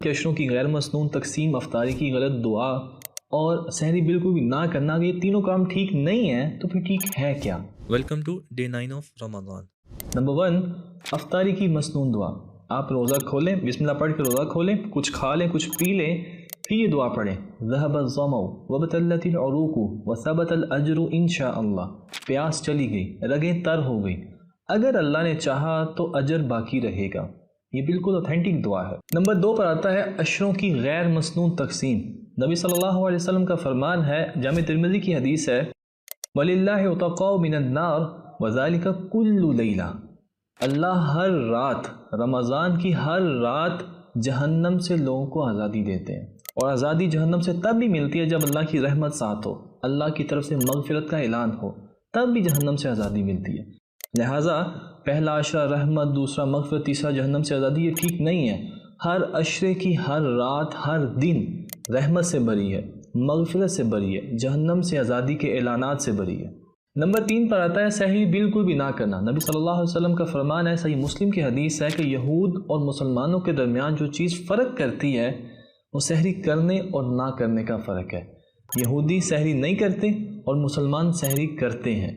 کہ اشروں کی غیر مسنون تقسیم، افطاری کی غلط دعا اور سحری بالکل بھی نہ کرنا، اگر یہ تینوں کام ٹھیک نہیں ہیں تو پھر ٹھیک ہے کیا؟ Welcome to day 9 of Ramzan. Number 1، افطاری کی مسنون دعا۔ آپ روزہ کھولیں، بسم اللہ پڑھ کے روزہ کھولیں، کچھ کھا لیں، کچھ پی لیں، پھر یہ دعا پڑھیں، ذهب الظمأ وابتلت العروق وثبت الاجر ان شاء اللہ۔ پیاس چلی گئی، رگیں تر ہو گئی، اگر اللہ نے چاہا تو اجر باقی رہے گا۔ یہ بالکل اوتھینٹک دعا ہے۔ نمبر 2 پر آتا ہے اشروں کی غیر مسنون تقسیم۔ نبی صلی اللہ علیہ وسلم کا فرمان ہے، جامع ترمذی کی حدیث ہے، وَلِلَّهِ عُتَقَاءُ مِنَ النَّارِ وَذَلِكَ كُلُّ لَيْلَةٍ۔ اللہ ہر رات، رمضان کی ہر رات جہنم سے لوگوں کو آزادی دیتے ہیں، اور آزادی جہنم سے تب بھی ملتی ہے جب اللہ کی رحمت ساتھ ہو، اللہ کی طرف سے مغفرت کا اعلان ہو، تب بھی جہنم سے آزادی ملتی ہے۔ لہٰذا پہلا عشرہ رحمت، دوسرا مغفرت، تیسرا جہنم سے آزادی، یہ ٹھیک نہیں ہے۔ ہر عشرے کی ہر رات، ہر دن رحمت سے بری ہے، مغفرت سے بری ہے، جہنم سے آزادی کے اعلانات سے بری ہے۔ نمبر 3 پر آتا ہے سحری بالکل بھی نہ کرنا۔ نبی صلی اللہ علیہ وسلم کا فرمان ہے، صحیح مسلم کی حدیث ہے کہ یہود اور مسلمانوں کے درمیان جو چیز فرق کرتی ہے وہ سحری کرنے اور نہ کرنے کا فرق ہے۔ یہودی سحری نہیں کرتے اور مسلمان سحری کرتے ہیں۔